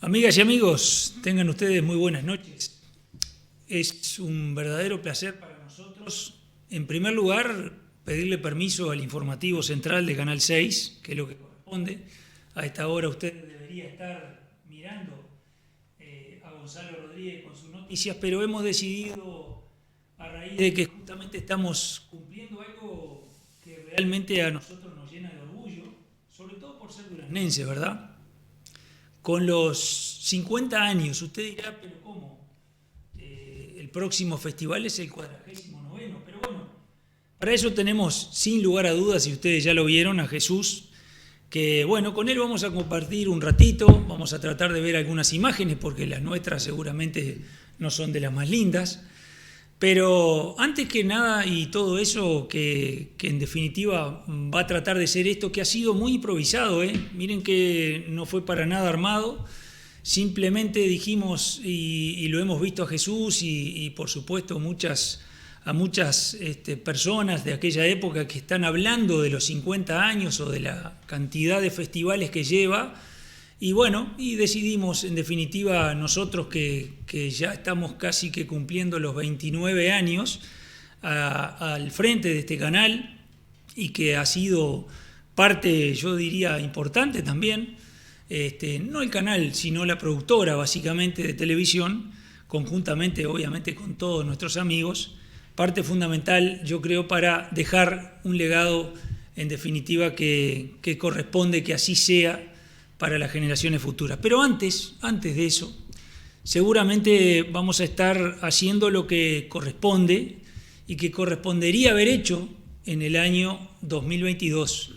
Amigas y amigos, tengan ustedes muy buenas noches. Es un verdadero placer para nosotros, en primer lugar, pedirle permiso al informativo central de Canal 6, que es lo que corresponde. A esta hora usted debería estar mirando a Gonzalo Rodríguez con sus noticias, pero hemos decidido, a raíz de que justamente estamos cumpliendo algo que realmente a nosotros nos llena de orgullo, sobre todo por ser duraznense, ¿verdad? Con los 50 años, usted dirá, pero ¿cómo? El próximo festival es el 49º, pero bueno, para eso tenemos, sin lugar a dudas, y ustedes ya lo vieron, a Jesús, que bueno, con él vamos a compartir un ratito, vamos a tratar de ver algunas imágenes, porque las nuestras seguramente no son de las más lindas, pero antes que nada y todo eso, que en definitiva va a tratar de ser esto, que ha sido muy improvisado, miren que no fue para nada armado, simplemente dijimos, y lo hemos visto a Jesús y por supuesto a muchas personas de aquella época que están hablando de los 50 años o de la cantidad de festivales que lleva. Y bueno, y decidimos en definitiva nosotros que ya estamos casi que cumpliendo los 29 años al frente de este canal y que ha sido parte, yo diría, importante también, no el canal, sino la productora básicamente de televisión, conjuntamente obviamente con todos nuestros amigos, parte fundamental yo creo para dejar un legado en definitiva que corresponde que así sea para las generaciones futuras. Pero antes de eso, seguramente vamos a estar haciendo lo que corresponde y que correspondería haber hecho en el año 2022,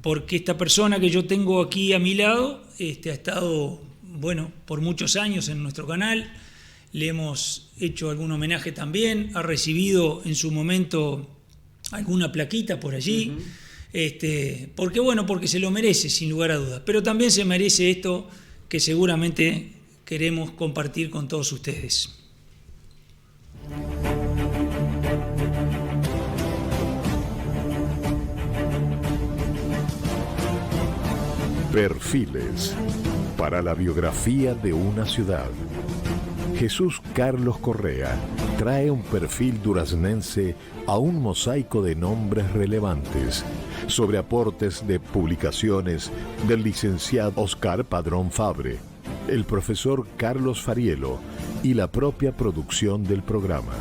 porque esta persona que yo tengo aquí a mi lado ha estado, bueno, por muchos años en nuestro canal, le hemos hecho algún homenaje también, ha recibido en su momento alguna plaquita por allí, porque se lo merece sin lugar a dudas, pero también se merece esto que seguramente queremos compartir con todos ustedes. Perfiles para la biografía de una ciudad. Jesús Carlos Correa trae un perfil duraznense a un mosaico de nombres relevantes, sobre aportes de publicaciones del licenciado Oscar Padrón Fabre, el profesor Carlos Farielo y la propia producción del programa.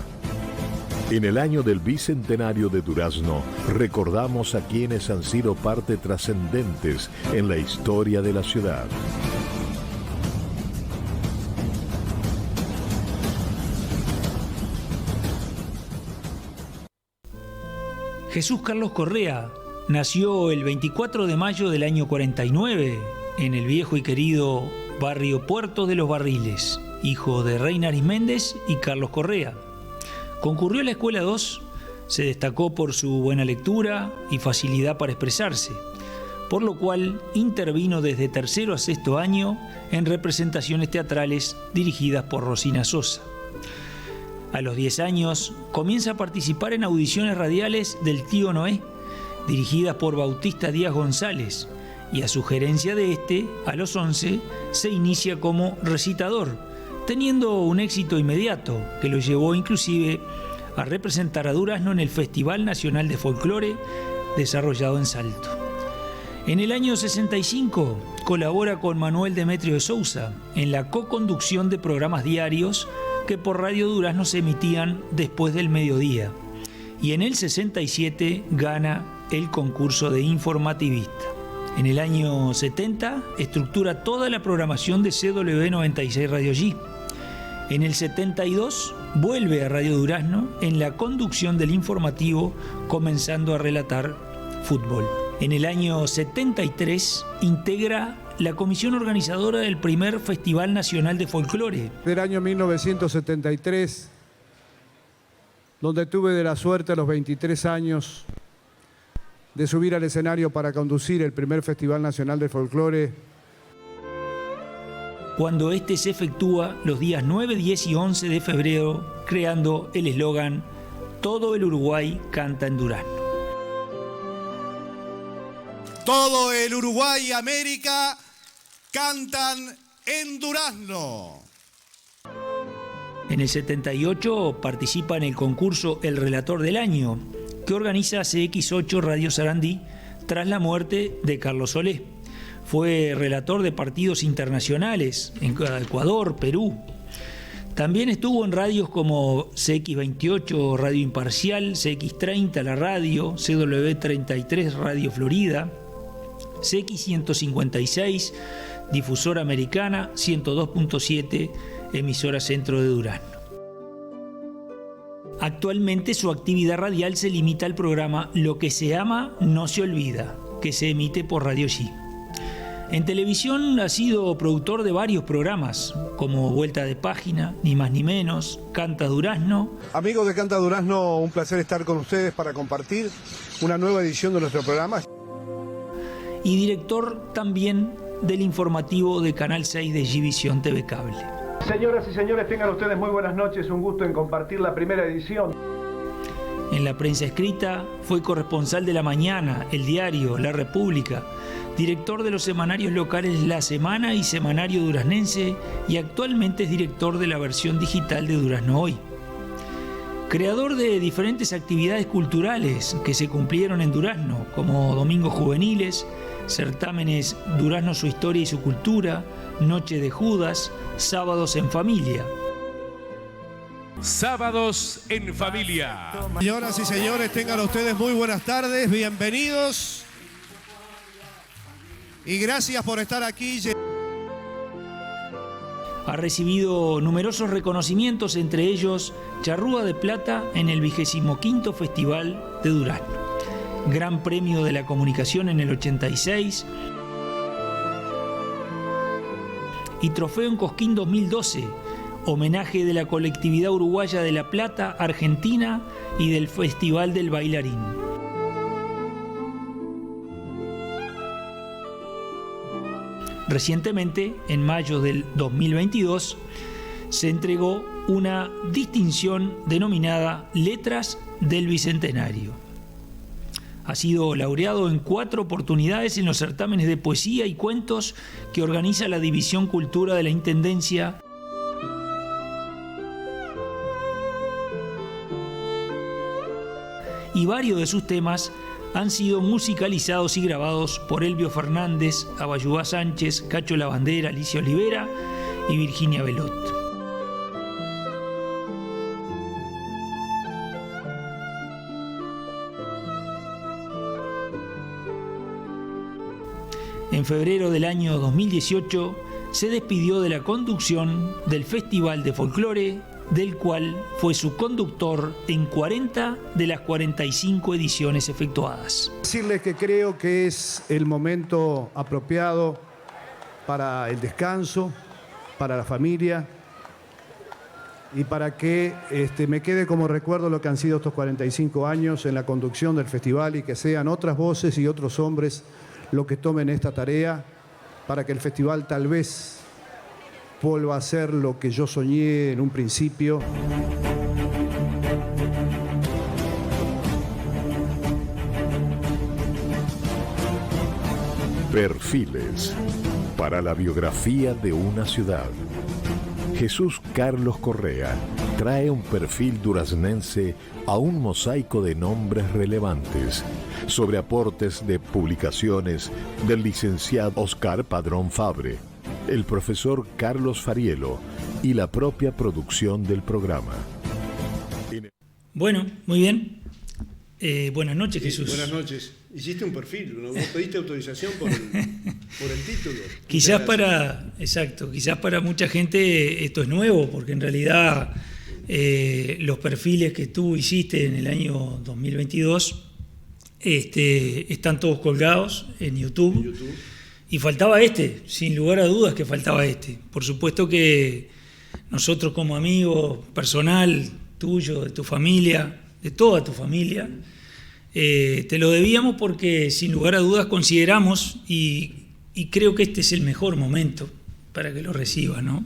En el año del bicentenario de Durazno, recordamos a quienes han sido parte trascendentes en la historia de la ciudad. Jesús Carlos Correa nació el 24 de mayo del año 49 en el viejo y querido barrio Puerto de los Barriles, hijo de Reina Arisméndez y Carlos Correa. Concurrió a la Escuela 2, se destacó por su buena lectura y facilidad para expresarse, por lo cual intervino desde tercero a sexto año en representaciones teatrales dirigidas por Rosina Sosa. A los 10 años comienza a participar en audiciones radiales del Tío Noé, dirigidas por Bautista Díaz González, y a sugerencia de a los 11, se inicia como recitador, teniendo un éxito inmediato que lo llevó inclusive a representar a Durazno en el Festival Nacional de Folclore desarrollado en Salto. En el año 65 colabora con Manuel Demetrio de Sousa en la coconducción de programas diarios que por Radio Durazno se emitían después del mediodía, y en el 67 gana el concurso de informativista. En el año 70 estructura toda la programación de CW96 Radio G. En el 72 vuelve a Radio Durazno en la conducción del informativo, comenzando a relatar fútbol. En el año 73 integra la comisión organizadora del primer Festival Nacional de Folclore. Del año 1973, donde tuve de la suerte a los 23 años de subir al escenario para conducir el primer Festival Nacional de Folclore. Cuando se efectúa los días 9, 10 y 11 de febrero, creando el eslogan "Todo el Uruguay canta en Durazno". Todo el Uruguay y América cantan en Durazno. En el 78 participa en el concurso El Relator del Año, que organiza CX8 Radio Sarandí tras la muerte de Carlos Solé. Fue relator de partidos internacionales en Ecuador, Perú. También estuvo en radios como CX28 Radio Imparcial, CX30 La Radio, CW33 Radio Florida, CX156 Difusora Americana, 102.7 Emisora Centro de Durazno. Actualmente su actividad radial se limita al programa Lo que se ama no se olvida, que se emite por Radio G. En televisión ha sido productor de varios programas, como Vuelta de Página, Ni Más Ni Menos, Canta Durazno. Amigos de Canta Durazno, un placer estar con ustedes para compartir una nueva edición de nuestro programa. Y director también del informativo de Canal 6 de Givisión TV Cable. Señoras y señores, tengan ustedes muy buenas noches, un gusto en compartir la primera edición. En la prensa escrita fue corresponsal de La Mañana, El Diario, La República, director de los semanarios locales La Semana y Semanario Duraznense, y actualmente es director de la versión digital de Durazno Hoy. Creador de diferentes actividades culturales que se cumplieron en Durazno, como Domingos Juveniles, certámenes Durazno Su Historia y Su Cultura, Noche de Judas, Sábados en Familia. Sábados en Familia. Señoras y señores, tengan ustedes muy buenas tardes, bienvenidos. Y gracias por estar aquí. Ha recibido numerosos reconocimientos, entre ellos Charrúa de Plata en el 25º Festival de Durazno, Gran Premio de la Comunicación en el 86 y Trofeo en Cosquín 2012, homenaje de la colectividad uruguaya de La Plata, Argentina y del Festival del Bailarín. Recientemente, en mayo del 2022, se entregó una distinción denominada Letras del Bicentenario. Ha sido laureado en 4 oportunidades en los certámenes de poesía y cuentos que organiza la División Cultura de la Intendencia. Y varios de sus temas han sido musicalizados y grabados por Elvio Fernández, Abayubá Sánchez, Cacho Lavandera, Alicia Olivera y Virginia Belot. En febrero del año 2018 se despidió de la conducción del Festival de Folclore, del cual fue su conductor en 40 de las 45 ediciones efectuadas. Decirles que creo que es el momento apropiado para el descanso, para la familia y para que me quede como recuerdo lo que han sido estos 45 años en la conducción del festival y que sean otras voces y otros hombres los que tomen esta tarea para que el festival tal vez vuelva a ser lo que yo soñé en un principio. Perfiles para la biografía de una ciudad. Jesús Carlos Correa trae un perfil duraznense a un mosaico de nombres relevantes, sobre aportes de publicaciones del licenciado Oscar Padrón Fabre, el profesor Carlos Farielo y la propia producción del programa. Bueno, muy bien. Buenas noches, Jesús. Buenas noches. Hiciste un perfil, ¿no? Vos pediste autorización por el título. Quizás para mucha gente esto es nuevo, porque en realidad los perfiles que tú hiciste en el año 2022 están todos colgados en YouTube. Y faltaba sin lugar a dudas que faltaba Por supuesto que nosotros como amigos personal tuyo, de tu familia, de toda tu familia, te lo debíamos porque sin lugar a dudas consideramos y creo que este es el mejor momento para que lo recibas, ¿no?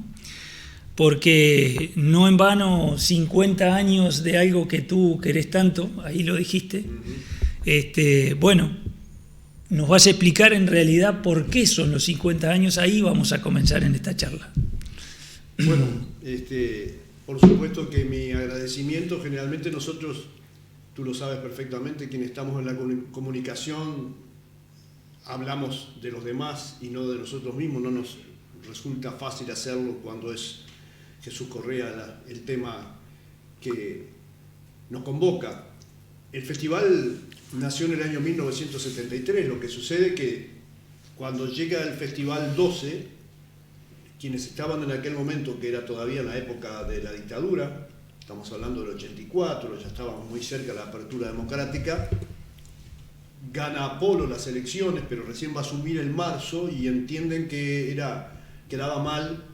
Porque no en vano 50 años de algo que tú querés tanto, ahí lo dijiste, bueno, nos vas a explicar en realidad por qué son los 50 años. Ahí vamos a comenzar en esta charla. Bueno, por supuesto que mi agradecimiento, generalmente nosotros, tú lo sabes perfectamente, quienes estamos en la comunicación, hablamos de los demás y no de nosotros mismos. No nos resulta fácil hacerlo cuando es Jesús Correa el tema que nos convoca. El festival nació en el año 1973, lo que sucede que cuando llega el Festival 12, quienes estaban en aquel momento, que era todavía la época de la dictadura, estamos hablando del 84, ya estábamos muy cerca de la apertura democrática, gana Apolo las elecciones, pero recién va a asumir en marzo y entienden que quedaba mal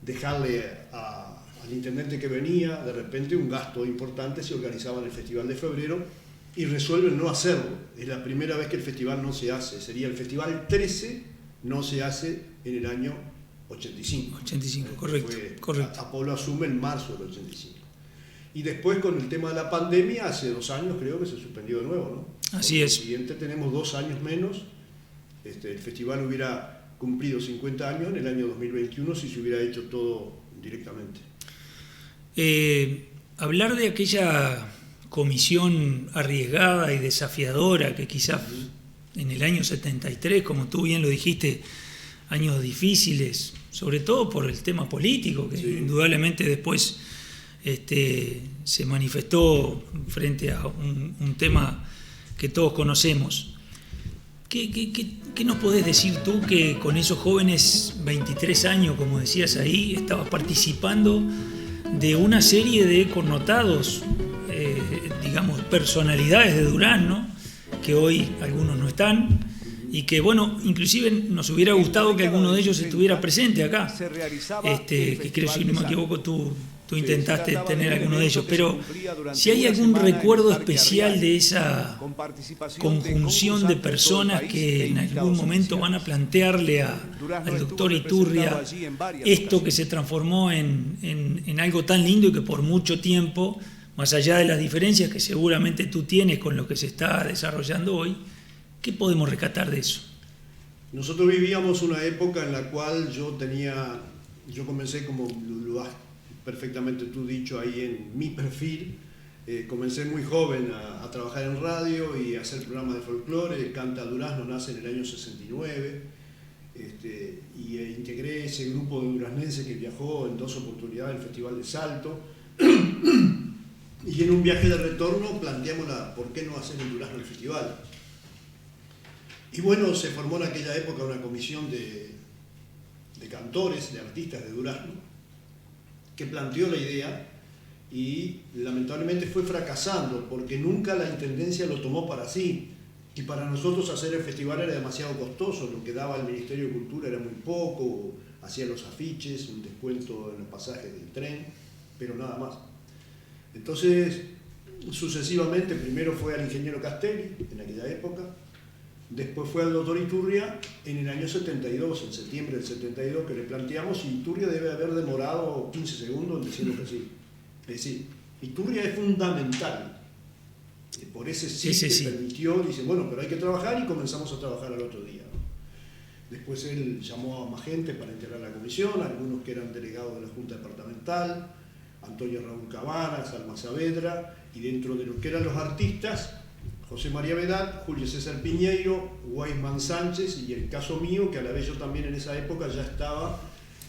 dejarle al intendente que venía, de repente, un gasto importante si organizaban el Festival de Febrero, y resuelven no hacerlo. Es la primera vez que el festival no se hace. Sería el Festival 13, no se hace en el año 85. 85, correcto. Apolo asume en marzo del 85. Y después, con el tema de la pandemia, hace 2 años creo que se suspendió de nuevo, ¿no? Así es. Por consiguiente, tenemos 2 años menos. El festival hubiera cumplido 50 años en el año 2021 si se hubiera hecho todo directamente. Hablar de aquella comisión arriesgada y desafiadora que quizás en el año 73, como tú bien lo dijiste, años difíciles, sobre todo por el tema político, que indudablemente después se manifestó frente a un tema que todos conocemos. ¿Qué nos podés decir tú que con esos jóvenes 23 años, como decías ahí, estabas participando de una serie de connotados, digamos, personalidades de Durán, ¿no? Que hoy algunos no están y que, bueno, inclusive nos hubiera gustado que alguno de ellos estuviera presente acá, que creo, si no me equivoco, tú intentaste tener alguno de ellos, pero si hay algún recuerdo especial de esa conjunción de personas que en algún momento van a plantearle al doctor Iturria esto que se transformó en algo tan lindo y que por mucho tiempo, más allá de las diferencias que seguramente tú tienes con lo que se está desarrollando hoy, ¿qué podemos rescatar de eso? Nosotros vivíamos una época en la cual yo comencé, como lo has perfectamente tú dicho ahí en mi perfil, comencé muy joven a trabajar en radio y a hacer programas de folclore. Canta Durazno nace en el año 69, y integré ese grupo de duraznenses que viajó en 2 oportunidades al Festival de Salto. Y en un viaje de retorno planteamos ¿por qué no hacer en Durazno el festival? Y bueno, se formó en aquella época una comisión de cantores, de artistas de Durazno, que planteó la idea y lamentablemente fue fracasando porque nunca la Intendencia lo tomó para sí. Y para nosotros hacer el festival era demasiado costoso, lo que daba el Ministerio de Cultura era muy poco, hacía los afiches, un descuento en los pasajes del tren, pero nada más. Entonces, sucesivamente, primero fue al ingeniero Castelli, en aquella época, después fue al doctor Iturria en el año 72, en septiembre del 72, que le planteamos y Iturria debe haber demorado 15 segundos en decirlo que sí. Es decir, Iturria es fundamental. Por ese sí permitió, dice, bueno, pero hay que trabajar y comenzamos a trabajar al otro día. Después él llamó a más gente para integrar la comisión, algunos que eran delegados de la Junta Departamental, Antonio Raúl Cabanas, Alma Saavedra, y dentro de lo que eran los artistas, José María Vedat, Julio César Piñeiro, Weisman Sánchez y el caso mío, que a la vez yo también en esa época ya estaba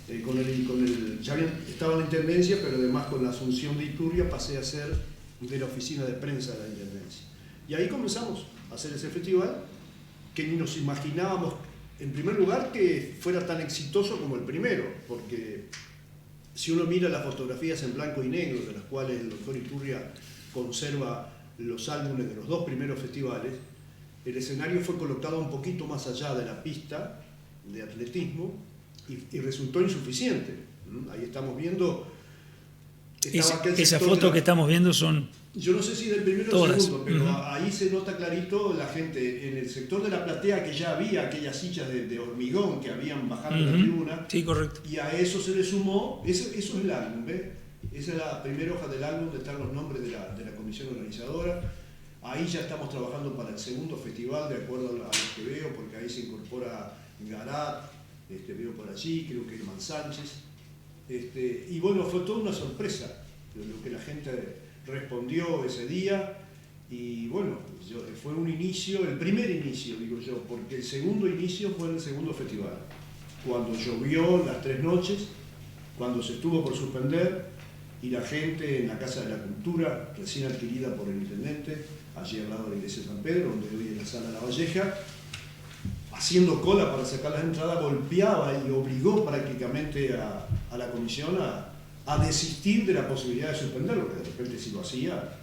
estaba en la Intendencia, pero además con la asunción de Iturria pasé a ser de la oficina de prensa de la Intendencia. Y ahí comenzamos a hacer ese festival que ni nos imaginábamos, en primer lugar, que fuera tan exitoso como el primero, porque si uno mira las fotografías en blanco y negro, de las cuales el doctor Iturria conserva los álbumes de los 2 primeros festivales, el escenario fue colocado un poquito más allá de la pista de atletismo y resultó insuficiente. Ahí estamos viendo... Esa foto que estamos viendo son... Yo no sé si del primero o del segundo, pero ahí se nota clarito la gente en el sector de la platea, que ya había aquellas sillas de hormigón que habían bajado de la tribuna. Sí, correcto. Y a eso se le sumó, eso es el álbum, ¿ves? Esa es la primera hoja del álbum, donde están los nombres de la comisión organizadora. Ahí ya estamos trabajando para el segundo festival, de acuerdo a lo que veo, porque ahí se incorpora Garat, veo por allí, creo que Herman Sánchez. Y bueno, fue toda una sorpresa lo que la gente respondió ese día. Y bueno, fue un inicio, el primer inicio, digo yo, porque el segundo inicio fue en el segundo festival, cuando llovió las 3 noches, cuando se estuvo por suspender, y la gente en la Casa de la Cultura, recién adquirida por el intendente, allí al lado de la iglesia de San Pedro, donde hoy es la Sala La Valleja, haciendo cola para sacar las entradas, golpeaba y obligó prácticamente a la comisión a desistir de la posibilidad de suspenderlo, que de repente si lo hacía...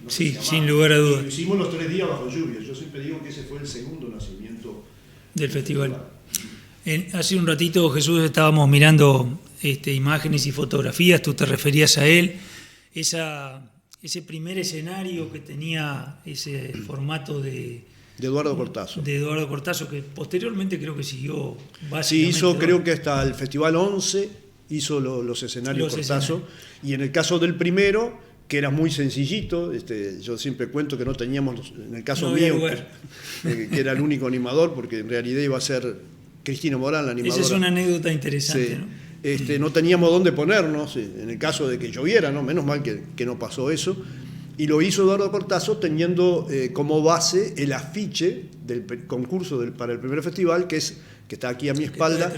No sí, sin lugar a dudas. Lo hicimos los 3 días bajo lluvia. Yo siempre digo que ese fue el segundo nacimiento del festival. Hace un ratito, Jesús, estábamos mirando imágenes y fotografías, tú te referías a él, ese primer escenario que tenía ese formato de Eduardo Cortazo. De Eduardo Cortazo, que posteriormente creo que siguió básicamente... Sí, hizo, creo que hasta el Festival 11 hizo los escenarios Cortazo. Y en el caso del primero, que era muy sencillito, yo siempre cuento que no teníamos, en el caso mío, que era el único animador, porque en realidad iba a ser Cristina Morán la animadora. Esa es una anécdota interesante, sí. ¿no? No teníamos dónde ponernos, en el caso de que lloviera, ¿no? Menos mal que no pasó eso. Y lo hizo Eduardo Cortazo teniendo como base el afiche del concurso para el primer festival, que está aquí a mi espalda,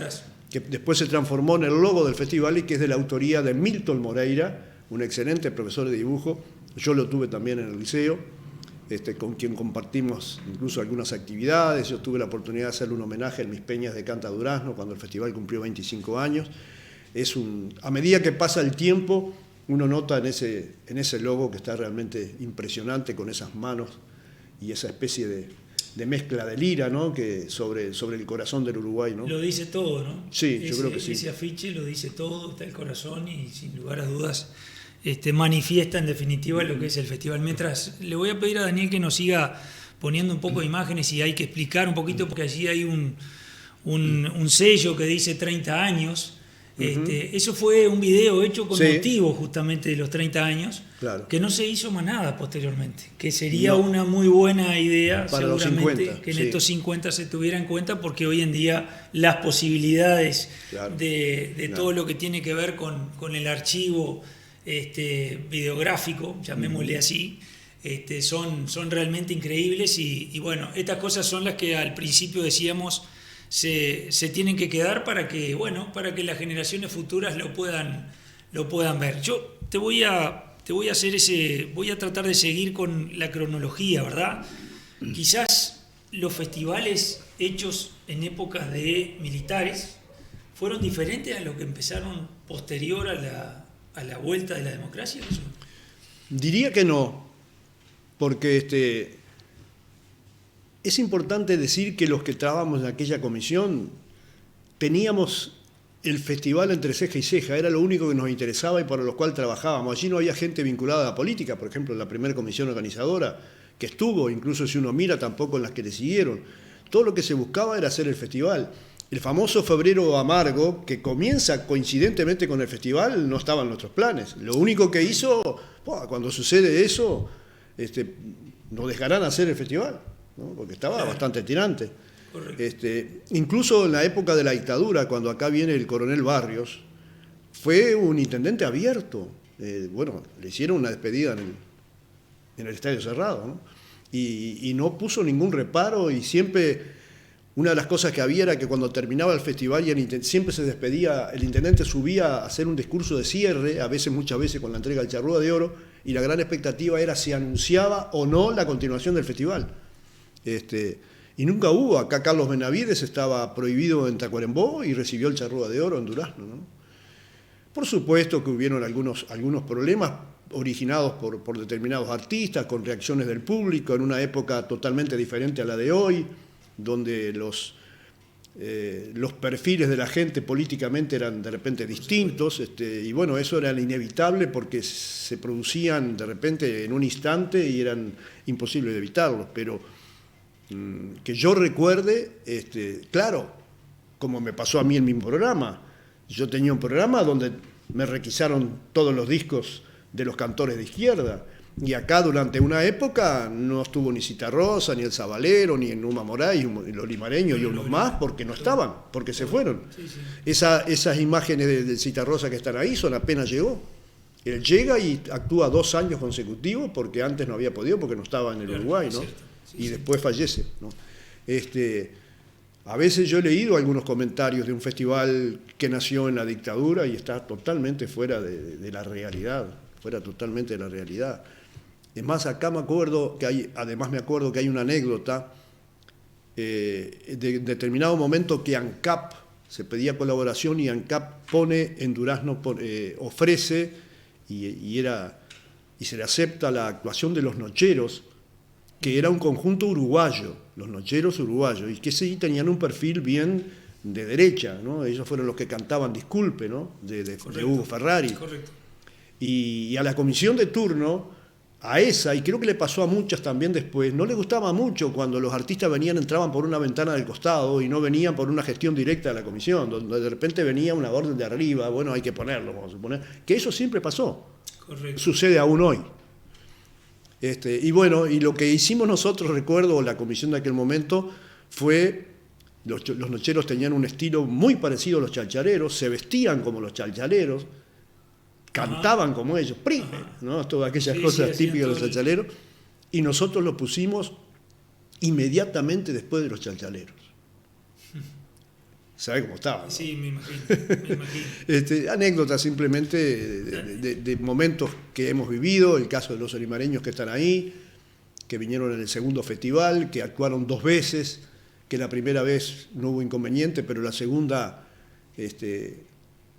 que después se transformó en el logo del festival y que es de la autoría de Milton Moreira, un excelente profesor de dibujo. Yo lo tuve también en el liceo, con quien compartimos incluso algunas actividades. Yo tuve la oportunidad de hacerle un homenaje en Mis Peñas de Canta Durazno cuando el festival cumplió 25 años. A medida que pasa el tiempo, uno nota en ese logo que está realmente impresionante, con esas manos y esa especie de mezcla de lira, ¿no? Que sobre el corazón del Uruguay, ¿no? Lo dice todo, ¿no? Sí, yo creo que sí. Ese afiche lo dice todo, está el corazón y sin lugar a dudas manifiesta en definitiva lo que es el festival. Mientras le voy a pedir a Daniel que nos siga poniendo un poco de imágenes y hay que explicar un poquito porque allí hay un sello que dice 30 años. Eso fue un video hecho con motivo justamente de los 30 años, claro, que no se hizo más nada posteriormente, que sería una muy buena idea para seguramente los 50, que en estos 50 se tuviera en cuenta, porque hoy en día las posibilidades de todo lo que tiene que ver con el archivo videográfico, llamémosle así, son realmente increíbles y bueno, estas cosas son las que al principio decíamos se tienen que quedar para que las generaciones futuras lo puedan ver. Yo voy a tratar de seguir con la cronología, ¿verdad? Quizás los festivales hechos en épocas de militares fueron diferentes a lo que empezaron posterior a la vuelta de la democracia. Diría que no, porque es importante decir que los que estábamos en aquella comisión teníamos el festival entre ceja y ceja, era lo único que nos interesaba y para lo cual trabajábamos. Allí no había gente vinculada a la política, por ejemplo, en la primera comisión organizadora que estuvo, incluso si uno mira tampoco en las que le siguieron. Todo lo que se buscaba era hacer el festival. El famoso Febrero Amargo, que comienza coincidentemente con el festival, no estaba en nuestros planes. Lo único que hizo, cuando sucede eso, nos dejarán hacer el festival, ¿no? Porque estaba bastante tirante. Incluso en la época de la dictadura, cuando acá viene el coronel Barrios, fue un intendente abierto. Le hicieron una despedida en el estadio cerrado, ¿no? Y no puso ningún reparo y siempre... Una de las cosas que había era que cuando terminaba el festival siempre se despedía, el intendente subía a hacer un discurso de cierre, muchas veces con la entrega del Charrúa de Oro, y la gran expectativa era si anunciaba o no la continuación del festival. Y nunca hubo. Acá Carlos Benavides estaba prohibido en Tacuarembó y recibió el Charrúa de Oro en Durazno, ¿no? Por supuesto que hubieron algunos problemas originados por determinados artistas, con reacciones del público, en una época totalmente diferente a la de hoy, donde los perfiles de la gente políticamente eran de repente distintos, y bueno, eso era inevitable porque se producían de repente en un instante y eran imposibles de evitarlos, pero que yo recuerde, claro, como me pasó a mí en mi programa, yo tenía un programa donde me requisaron todos los discos de los cantores de izquierda, Y acá durante una época no estuvo ni Citarrosa, ni El Zabalero, ni el Numa Moray, y los limareños y unos más, porque no estaban, porque se fueron. Esas imágenes de Citarrosa que están ahí son apenas llegó. Él llega y actúa 2 años consecutivos, porque antes no había podido, porque no estaba en el Uruguay, ¿no? Y después fallece, ¿no? A veces yo he leído algunos comentarios de un festival que nació en la dictadura y está totalmente fuera de la realidad, fuera totalmente de la realidad. Es más, acá me acuerdo que hay una anécdota de determinado momento que ANCAP se pedía colaboración y ANCAP pone en Durazno, ofrece y se le acepta la actuación de Los Nocheros, que era un conjunto uruguayo, Los Nocheros uruguayos, y que sí tenían un perfil bien de derecha, ¿no? Ellos fueron los que cantaban Disculpe, ¿no? de Hugo Ferrari. Correcto. Y a la comisión de turno, a esa, y creo que le pasó a muchas también después, no le gustaba mucho cuando los artistas entraban por una ventana del costado y no venían por una gestión directa de la comisión, donde de repente venía una orden de arriba, bueno, hay que ponerlo, vamos a suponer, que eso siempre pasó. Correcto. Sucede aún hoy. Y bueno, y lo que hicimos nosotros, recuerdo, la comisión de aquel momento, fue, los nocheros tenían un estilo muy parecido a los chalchaleros, se vestían como los chalchaleros, cantaban como ellos, prime, ¿no? Todas aquellas cosas típicas de los chalchaleros, y nosotros lo pusimos inmediatamente después de los chalchaleros. ¿Sabe cómo estaba, no? Sí, me imagino. Anécdotas simplemente de momentos que hemos vivido, el caso de los olimareños que están ahí, que vinieron en el segundo festival, que actuaron 2 veces, que la primera vez no hubo inconveniente, pero la segunda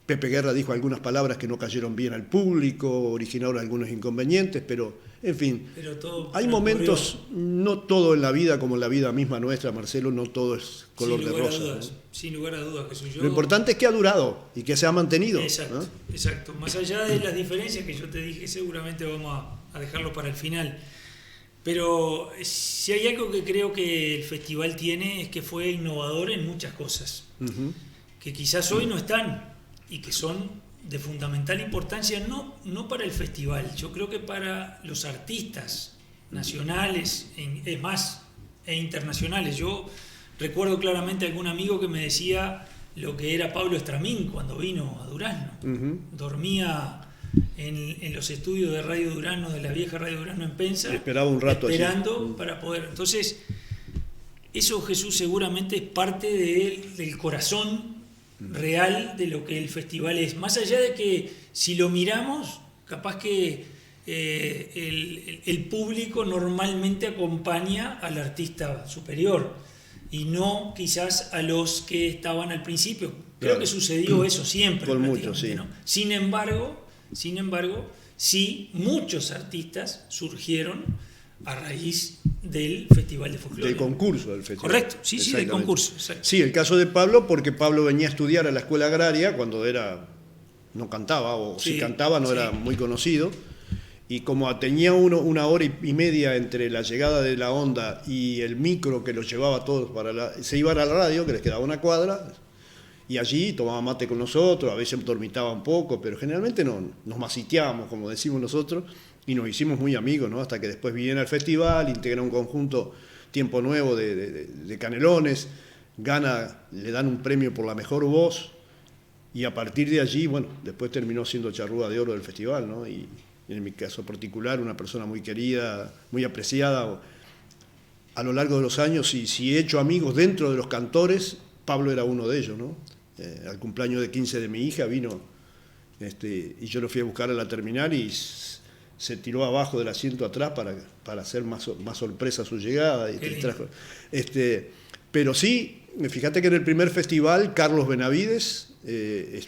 Pepe Guerra dijo algunas palabras que no cayeron bien al público, originaron algunos inconvenientes, pero en fin, hay momentos, no todo en la vida, como en la vida misma nuestra, Marcelo, no todo es color de rosa, ¿no? Sin lugar a dudas, Jesús. Lo importante es que ha durado y que se ha mantenido. Exacto, ¿no? Exacto. Más allá de las diferencias que yo te dije, seguramente vamos a dejarlo para el final. Pero si hay algo que creo que el festival tiene, es que fue innovador en muchas cosas, que quizás hoy no están y que son de fundamental importancia, no para el festival, yo creo que para los artistas nacionales, es más, e internacionales. Yo recuerdo claramente a algún amigo que me decía lo que era Pablo Estramín cuando vino a Durazno. Dormía en los estudios de Radio Durazno, de la vieja Radio Durazno en Penza, esperaba un rato esperando allí para poder. Entonces, eso, Jesús, seguramente es parte del corazón real de lo que el festival es. Más allá de que si lo miramos, capaz que el público normalmente acompaña al artista superior y no quizás a los que estaban al principio. Creo que sucedió eso siempre. Con muchos, sí. ¿No? Sin embargo, sí, muchos artistas surgieron a raíz del Festival de Folclore. Del concurso del festival. Correcto, sí, del concurso. Exacto. Sí, el caso de Pablo, porque Pablo venía a estudiar a la escuela agraria cuando no cantaba, o si cantaba no era muy conocido, y como tenía una hora y media entre la llegada de la onda y el micro que los llevaba a todos, se iban a la radio, que les quedaba una cuadra, y allí tomaba mate con nosotros, a veces dormitaba un poco, pero generalmente nos masiteábamos, como decimos nosotros, y nos hicimos muy amigos, ¿no? Hasta que después viene al festival, integra un conjunto Tiempo Nuevo de Canelones, le dan un premio por la mejor voz, y a partir de allí, bueno, después terminó siendo charrúa de oro del festival, ¿no? Y en mi caso particular, una persona muy querida, muy apreciada a lo largo de los años, y si he hecho amigos dentro de los cantores, Pablo era uno de ellos, ¿no? Al cumpleaños de 15 de mi hija vino, y yo lo fui a buscar a la terminal y se tiró abajo del asiento atrás para hacer más sorpresa su llegada. Pero sí, fíjate que en el primer festival Carlos Benavides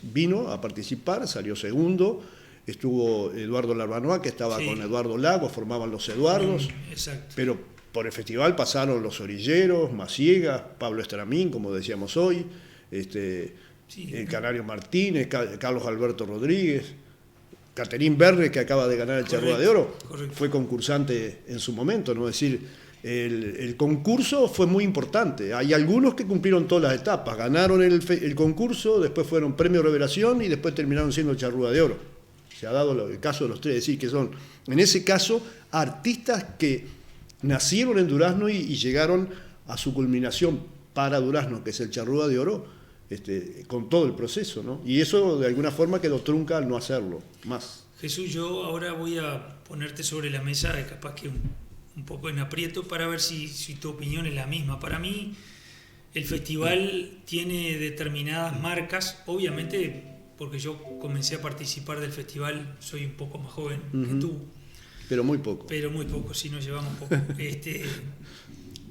vino a participar, salió segundo, estuvo Eduardo Larbanois, que estaba con Eduardo Lago, formaban los Eduardos, pero por el festival pasaron los Orilleros, Maciegas, Pablo Estramín, como decíamos hoy, el Canario Martínez, Carlos Alberto Rodríguez, Caterín Berre, que acaba de ganar el Charrúa de Oro, fue concursante en su momento, ¿no? Es decir, el concurso fue muy importante. Hay algunos que cumplieron todas las etapas, ganaron el concurso, después fueron Premio Revelación y después terminaron siendo Charrúa de Oro. Se ha dado el caso de los tres, es decir, que son, en ese caso, artistas que nacieron en Durazno y llegaron a su culminación para Durazno, que es el Charrúa de Oro, con todo el proceso, ¿no? Y eso de alguna forma quedó trunca al no hacerlo más. Jesús, yo ahora voy a ponerte sobre la mesa, capaz que un poco en aprieto, para ver si tu opinión es la misma. Para mí, el festival tiene determinadas marcas, obviamente, porque yo comencé a participar del festival, soy un poco más joven que tú. Pero muy poco. Pero muy poco, sí, nos llevamos poco.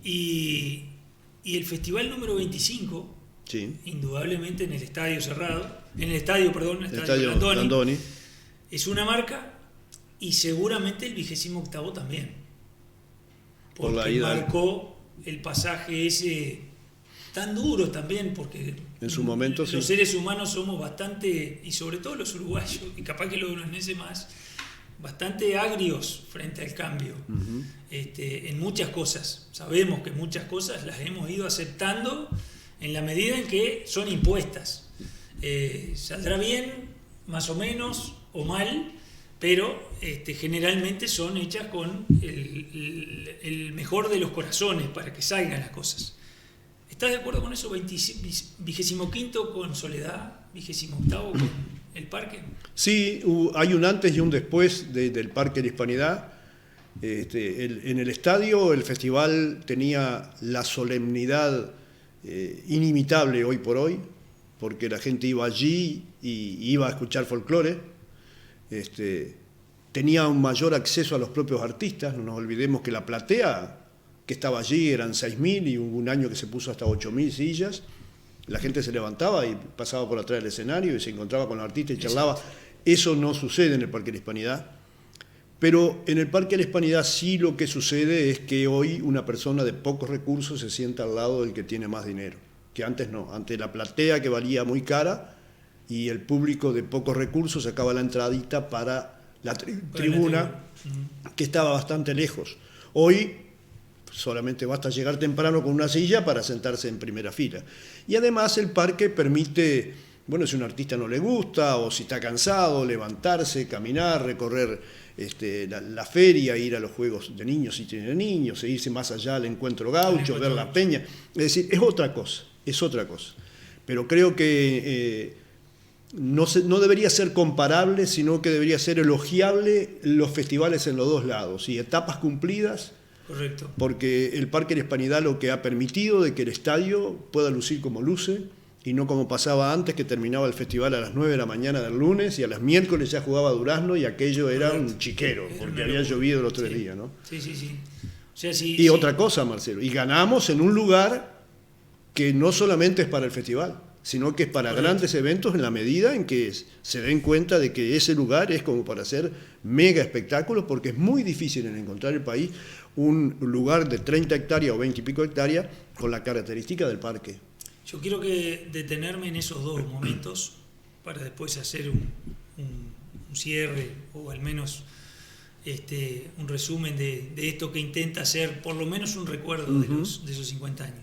Y el festival número 25, sí, indudablemente en el estadio cerrado, en el estadio Landoni, es una marca, y seguramente el 28º también. Por la Porque ida. marcó el pasaje ese tan duro también, porque en su momento los sí. seres humanos somos bastante, y sobre todo los uruguayos, y capaz que los durazneses más, bastante agrios frente al cambio. En muchas cosas. Sabemos que muchas cosas las hemos ido aceptando en la medida en que son impuestas. Saldrá bien, más o menos, o mal, pero generalmente son hechas con el mejor de los corazones para que salgan las cosas. ¿Estás de acuerdo con eso? 25º con Soledad, 28º con el Parque. Sí, hay un antes y un después del Parque de la Hispanidad. En el estadio el festival tenía la solemnidad inimitable hoy por hoy, porque la gente iba allí y iba a escuchar folclore. Tenía un mayor acceso a los propios artistas. No nos olvidemos que la platea que estaba allí eran 6.000 y hubo un año que se puso hasta 8.000 sillas. La gente se levantaba y pasaba por atrás del escenario y se encontraba con los artistas y charlaba. Eso no sucede en el Parque de la Hispanidad. Pero en el Parque de la Hispanidad sí lo que sucede es que hoy una persona de pocos recursos se sienta al lado del que tiene más dinero, que antes no. Antes la platea, que valía muy cara, y el público de pocos recursos sacaba la entradita para la tribuna, que estaba bastante lejos. Hoy solamente basta llegar temprano con una silla para sentarse en primera fila. Y además el parque permite, bueno, si un artista no le gusta o si está cansado, levantarse, caminar, recorrer la feria, ir a los juegos de niños si tiene niños, e irse más allá al encuentro gaucho, ver la peña. Es decir, es otra cosa. Pero creo que no debería ser comparable, sino que debería ser elogiable los festivales en los dos lados y etapas cumplidas. Correcto. Porque el Parque de la Hispanidad lo que ha permitido de que el estadio pueda lucir como luce y no como pasaba antes, que terminaba el festival a las 9 de la mañana del lunes y a las miércoles ya jugaba Durazno y aquello era un chiquero, porque había llovido los 3 días, ¿no? Sí. O sea, sí, y otra cosa, Marcelo, y ganamos en un lugar que no solamente es para el festival, sino que es para grandes eventos en la medida en que se den cuenta de que ese lugar es como para hacer mega espectáculos, porque es muy difícil en encontrar el país un lugar de 30 hectáreas o 20 y pico hectáreas con la característica del parque. Yo quiero detenerme en esos dos momentos para después hacer un cierre o al menos un resumen de esto que intenta hacer por lo menos un recuerdo de esos 50 años.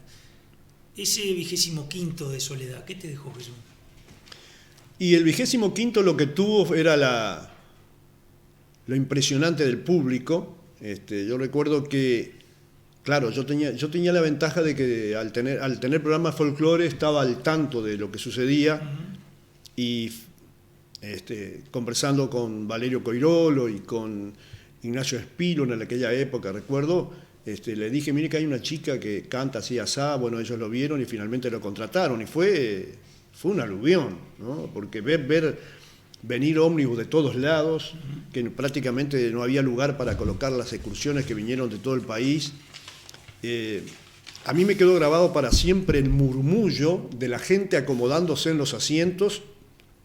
Ese 25º de Soledad, ¿qué te dejó, Jesús? Y el 25º lo que tuvo era lo impresionante del público. Yo recuerdo que, claro, yo tenía la ventaja de que al tener programas folclore estaba al tanto de lo que sucedía y conversando con Valerio Coirolo y con Ignacio Espilo en aquella época, recuerdo, le dije, mire que hay una chica que canta así asá, bueno, ellos lo vieron y finalmente lo contrataron y fue un aluvión, ¿no? Porque ver venir ómnibus de todos lados, que prácticamente no había lugar para colocar las excursiones que vinieron de todo el país. A mí me quedó grabado para siempre el murmullo de la gente acomodándose en los asientos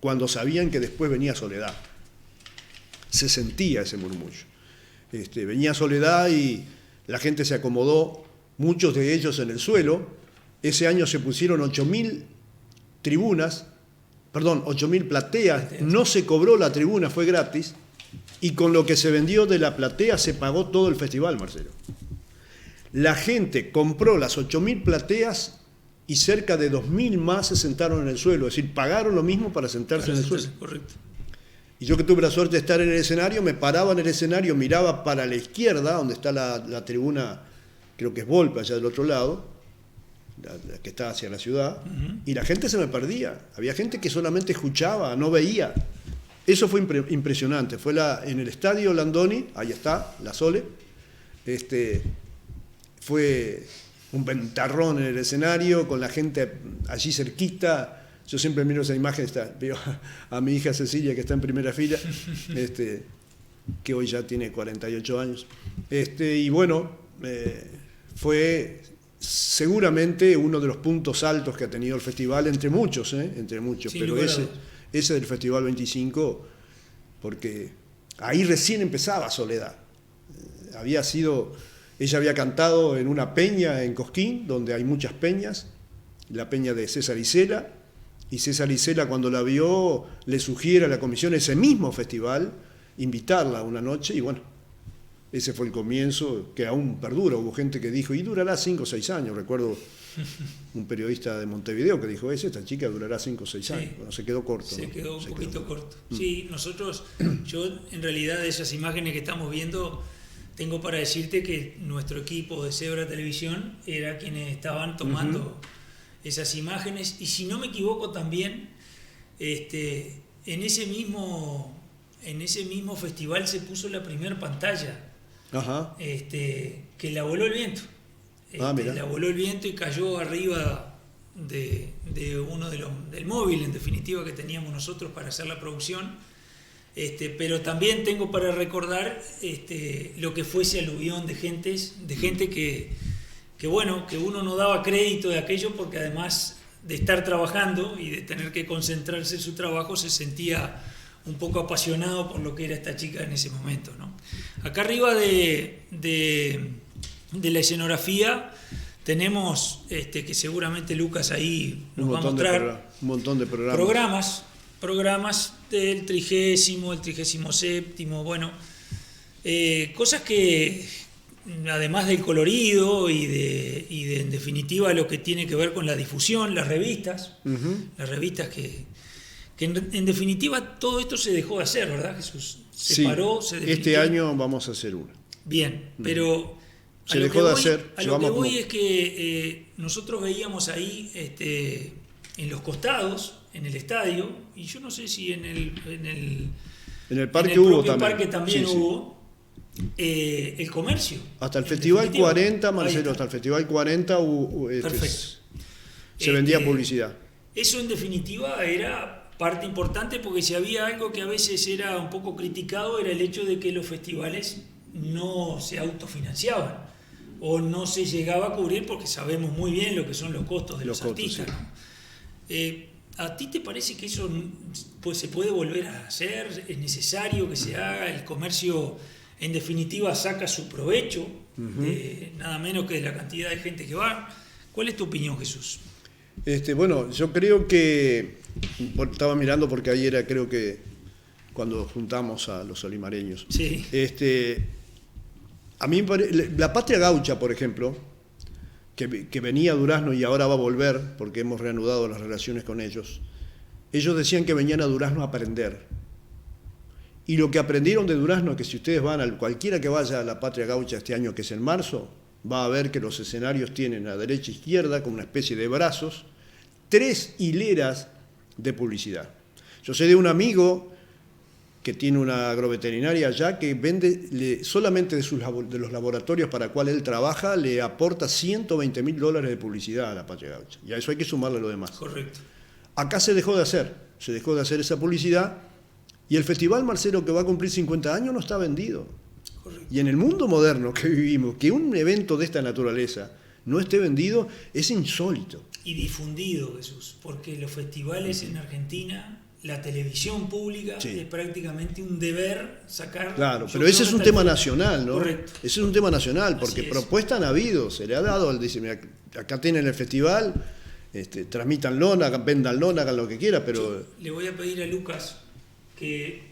cuando sabían que después venía Soledad. Se sentía ese murmullo. Venía Soledad y la gente se acomodó, muchos de ellos en el suelo. Ese año se pusieron 8.000 plateas, no se cobró la tribuna, fue gratis, y con lo que se vendió de la platea se pagó todo el festival, Marcelo. La gente compró las 8.000 plateas y cerca de 2.000 más se sentaron en el suelo, es decir, pagaron lo mismo para sentarse en el suelo. Correcto. Y yo que tuve la suerte de estar en el escenario, me paraba en el escenario, miraba para la izquierda, donde está la tribuna, creo que es Volpe, allá del otro lado, la que está hacia la ciudad, y la gente se me perdía. Había gente que solamente escuchaba, no veía. Eso fue impresionante. Fue en el estadio Landoni, ahí está, la Sole. Fue un ventarrón en el escenario, con la gente allí cerquita. Yo siempre miro esa imagen, veo a mi hija Cecilia, que está en primera fila, que hoy ya tiene 48 años. Y bueno, fue seguramente uno de los puntos altos que ha tenido el festival, entre muchos, pero ese del Festival 25, porque ahí recién empezaba Soledad. Ella había cantado en una peña en Cosquín, donde hay muchas peñas, la peña de César Isela, y César Isela, cuando la vio, le sugiere a la comisión ese mismo festival invitarla una noche, y bueno, ese fue el comienzo, que aún perdura. Hubo gente que dijo, y durará 5 o 6 años. Recuerdo un periodista de Montevideo que dijo, esta chica durará 5 o 6 años. Bueno, se quedó corto. Se quedó un poquito corto. Sí, yo en realidad de esas imágenes que estamos viendo, tengo para decirte que nuestro equipo de Zebra Televisión era quienes estaban tomando esas imágenes, y si no me equivoco también, en ese mismo festival se puso la primera pantalla, que la voló el viento. La voló el viento y cayó arriba de uno del móvil, en definitiva, que teníamos nosotros para hacer la producción. Pero también tengo para recordar lo que fue ese aluvión de gente que uno no daba crédito de aquello, porque además de estar trabajando y de tener que concentrarse en su trabajo, se sentía un poco apasionado por lo que era esta chica en ese momento, ¿no? Acá arriba de la escenografía tenemos, que seguramente Lucas ahí nos va a mostrar, un montón de programas. Programas del 30º, el 37º, bueno, cosas que, además del colorido y de en definitiva lo que tiene que ver con la difusión, las revistas que en definitiva todo esto se dejó de hacer, ¿verdad, Jesús? Se paró, se definió. Este año vamos a hacer una. Bien, pero se dejó de hacer. A lo que voy es que nosotros veíamos ahí en los costados, en el estadio, y yo no sé si en el parque hubo también. Parque también hubo el comercio. Hasta el Festival 40, Marcelo, hasta el Festival 40 se vendía publicidad. Eso en definitiva era parte importante, porque si había algo que a veces era un poco criticado, era el hecho de que los festivales no se autofinanciaban o no se llegaba a cubrir, porque sabemos muy bien lo que son los costos de los artistas. Sí. ¿A ti te parece que eso se puede volver a hacer? ¿Es necesario que se haga? ¿El comercio en definitiva saca su provecho de nada menos que de la cantidad de gente que va? ¿Cuál es tu opinión, Jesús? Bueno, yo creo que, estaba mirando porque ayer creo que cuando juntamos a los olimareños, sí. A mí la Patria Gaucha, por ejemplo, que venía a Durazno y ahora va a volver porque hemos reanudado las relaciones con ellos decían que venían a Durazno a aprender. Y lo que aprendieron de Durazno, que si ustedes cualquiera que vaya a la Patria Gaucha este año, que es en marzo, va a ver que los escenarios tienen a derecha e izquierda, como una especie de brazos, 3 hileras de publicidad. Yo sé de un amigo que tiene una agroveterinaria allá que vende solamente de los laboratorios para cual él trabaja, le aporta $120.000 de publicidad a la Patria Gaucha. Y a eso hay que sumarle lo demás. Correcto. Acá se dejó de hacer esa publicidad, y el festival, Marcelo, que va a cumplir 50 años, no está vendido. Correcto. Y en el mundo moderno que vivimos, que un evento de esta naturaleza no esté vendido es insólito. Y difundido, Jesús, porque los festivales en Argentina, la televisión pública, es prácticamente un deber sacar. Claro, pero ese es un tema nacional, ¿no? Correcto. Ese es un tema nacional, porque propuestas han habido, se le ha dado, dice, mira, acá tienen el festival, transmítanlo, véndanlo, hagan lo que quieran, pero... Yo le voy a pedir a Lucas que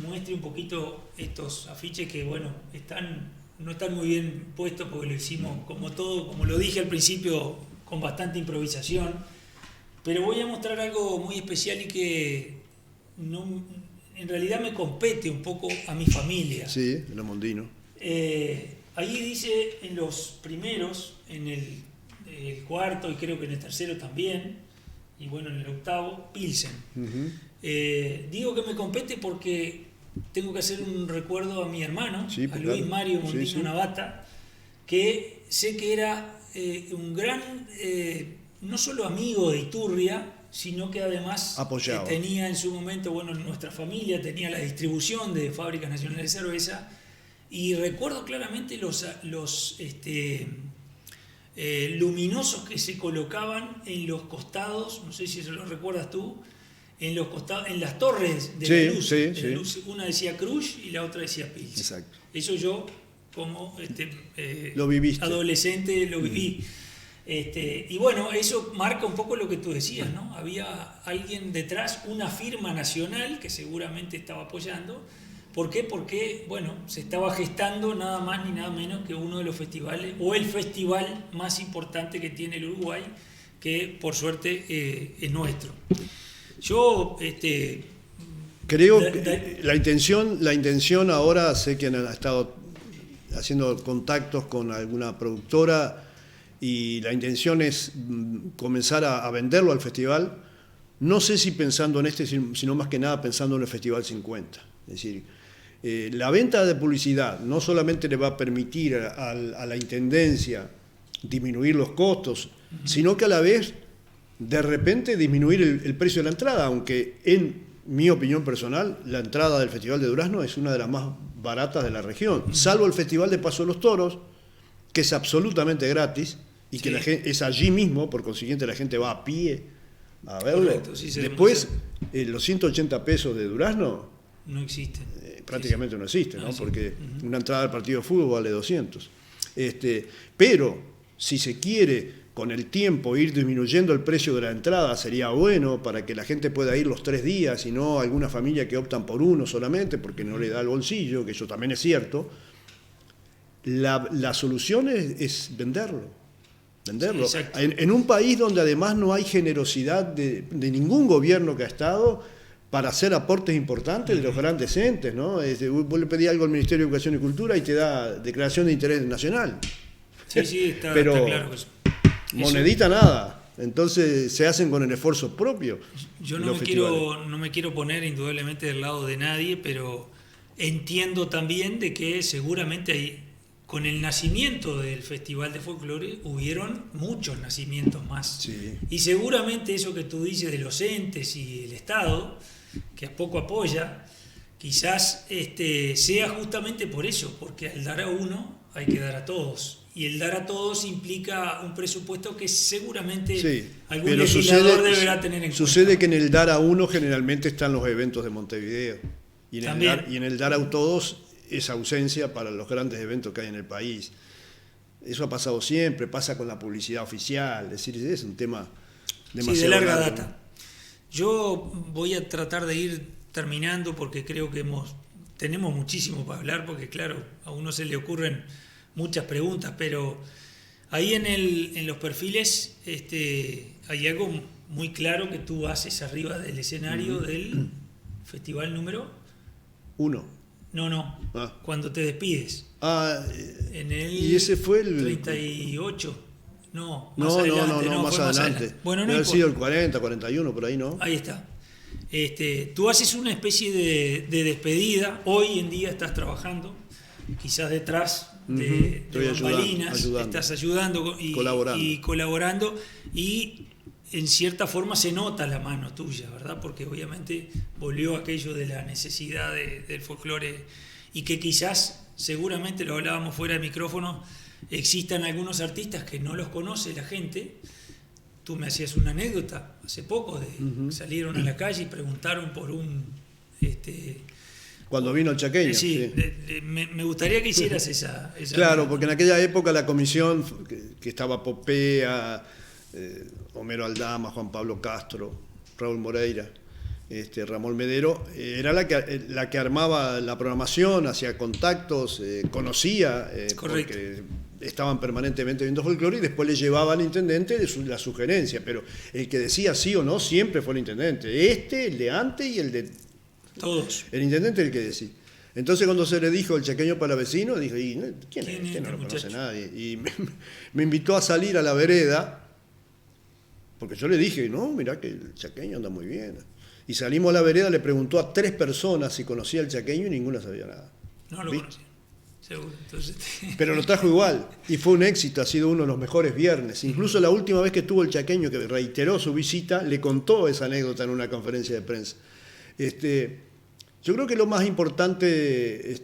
muestre un poquito estos afiches que, bueno, no están muy bien puestos porque lo hicimos como lo dije al principio, con bastante improvisación, pero voy a mostrar algo muy especial y que en realidad me compete un poco a mi familia. Sí, el Mondino. Ahí dice en los primeros, en el cuarto y creo que en el tercero también, y bueno, en el octavo, Pilsen. Digo que me compete porque tengo que hacer un recuerdo a mi hermano, sí, a Luis Mario Mondino sí. Navata, que sé que era un gran, no solo amigo de Iturria, sino que además tenía en su momento, bueno, en nuestra familia tenía la distribución de Fábricas Nacionales de Cerveza, y recuerdo claramente los luminosos que se colocaban en los costados, no sé si eso lo recuerdas tú, en los costados, en las torres de la luz. Una decía Cruz y la otra decía Pils. Exacto. Eso yo como lo viviste. Adolescente lo viví. Y bueno, eso marca un poco lo que tú decías, ¿no? Había alguien detrás, una firma nacional que seguramente estaba apoyando. ¿Por qué? Porque, bueno, se estaba gestando nada más ni nada menos que uno de los festivales, o el festival más importante que tiene el Uruguay, que por suerte es nuestro. Yo, creo que la intención ahora, sé que han estado haciendo contactos con alguna productora, y la intención es comenzar a venderlo al festival, no sé si pensando en sino más que nada pensando en el Festival 50. Es decir, la venta de publicidad no solamente le va a permitir a la Intendencia disminuir los costos, sino que a la vez, de repente, disminuir el precio de la entrada, aunque en mi opinión personal, la entrada del Festival de Durazno es una de las más baratas de la región, salvo el Festival de Paso de los Toros, que es absolutamente gratis, y que la gente, es allí mismo, por consiguiente la gente va a pie a verlo. Correcto, sí, después, los 180 pesos de Durazno no existen. Prácticamente no existe, ¿no? Sí. Porque una entrada al partido de fútbol vale 200. Pero si se quiere con el tiempo ir disminuyendo el precio de la entrada, sería bueno para que la gente pueda ir los 3 días y no alguna familia que optan por uno solamente porque no le da el bolsillo, que eso también es cierto. La solución es venderlo. Sí, en un país donde además no hay generosidad de ningún gobierno que ha estado para hacer aportes importantes de los grandes entes, ¿no? Vos le pedís algo al Ministerio de Educación y Cultura y te da declaración de interés nacional. Sí, está claro eso. Monedita nada. Entonces se hacen con el esfuerzo propio. Yo no me quiero poner indudablemente del lado de nadie, pero entiendo también de que seguramente con el nacimiento del Festival de Folclore hubieron muchos nacimientos más. Sí. Y seguramente eso que tú dices de los entes y el Estado, que poco apoya, quizás sea justamente por eso, porque al dar a uno hay que dar a todos. Y el dar a todos implica un presupuesto que seguramente algún legislador deberá tener en cuenta. Sucede que en el dar a uno generalmente están los eventos de Montevideo. Y en el dar a todos es ausencia para los grandes eventos que hay en el país. Eso ha pasado siempre, pasa con la publicidad oficial. Es decir, es un tema demasiado de larga largo. data. Yo voy a tratar de ir terminando porque creo que tenemos muchísimo para hablar, porque claro, a uno se le ocurren muchas preguntas, pero ahí en los perfiles hay algo muy claro que tú haces arriba del escenario del festival número 1. No. Cuando te despides. Y ese fue el 38. No, más adelante. Bueno, no debe haber importa. sido el 40, 41, por ahí, ¿no? Ahí está. Tú haces una especie de despedida. Hoy en día estás trabajando, quizás detrás de bambalinas, estás ayudando y colaborando, y en cierta forma se nota la mano tuya, ¿verdad? Porque obviamente volvió aquello de la necesidad del folclore, y que quizás, seguramente lo hablábamos fuera de micrófono, existan algunos artistas que no los conoce la gente. Tú me hacías una anécdota hace poco salieron a la calle y preguntaron por un cuando vino el chaqueño. Sí. Me gustaría que hicieras esa claro, porque en aquella época la comisión que estaba Popea, Homero Aldama, Juan Pablo Castro, Raúl Moreira, Ramón Medero, era la que armaba la programación, hacía contactos, conocía, porque estaban permanentemente viendo folclore, y después le llevaba al intendente la sugerencia, pero el que decía sí o no siempre fue el intendente, el de antes y el de Todos. El intendente es el que decía. Entonces cuando se le dijo el chaqueño palavecino, dije, ¿quién es? Que no lo conoce nadie. Y me invitó a salir a la vereda, porque yo le dije, no, mirá que el chaqueño anda muy bien. Y salimos a la vereda, le preguntó a 3 personas si conocía el chaqueño y ninguna sabía nada. No lo conocía, seguro. Entonces, Pero lo trajo igual, y fue un éxito, ha sido uno de los mejores viernes. Incluso la última vez que tuvo el chaqueño, que reiteró su visita, le contó esa anécdota en una conferencia de prensa. Yo creo que lo más importante,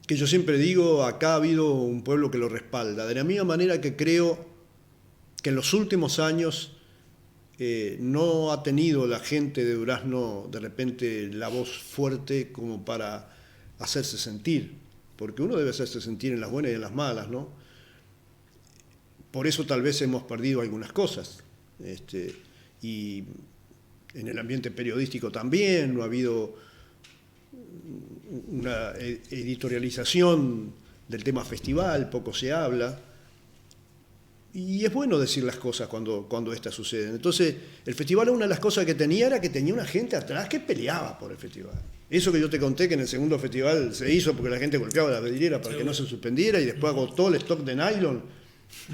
que yo siempre digo, acá ha habido un pueblo que lo respalda. De la misma manera que creo que en los últimos años no ha tenido la gente de Durazno de repente la voz fuerte como para hacerse sentir, porque uno debe hacerse sentir en las buenas y en las malas, ¿no? Por eso tal vez hemos perdido algunas cosas. Y en el ambiente periodístico también no ha habido una editorialización del tema festival, poco se habla. Y es bueno decir las cosas cuando estas suceden. Entonces, el festival, una de las cosas que tenía era que tenía una gente atrás que peleaba por el festival. Eso que yo te conté que en el segundo festival se hizo porque la gente golpeaba la vidriera para que no se suspendiera y después agotó el stock de nylon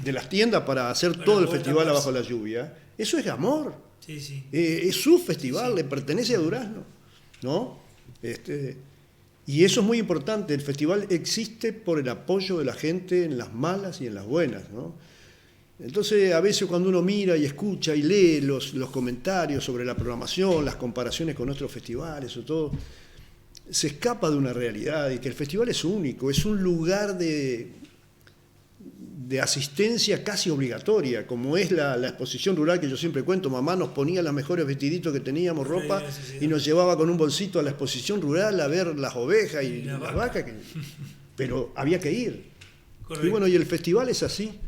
de las tiendas para hacer todo el festival abajo la lluvia. Eso es amor. sí, sí. Es su festival, le pertenece a Durazno, ¿no? Y eso es muy importante. El festival existe por el apoyo de la gente en las malas y en las buenas, ¿no? Entonces, a veces cuando uno mira y escucha y lee los comentarios sobre la programación, las comparaciones con otros festivales o todo, se escapa de una realidad y que el festival es único, es un lugar de asistencia casi obligatoria, como es la exposición rural que yo siempre cuento. Mamá nos ponía los mejores vestiditos que teníamos, ropa, y nos llevaba con un bolsito a la exposición rural a ver las ovejas y las vacas. Pero había que ir. Correcto. Y bueno, y el festival es así.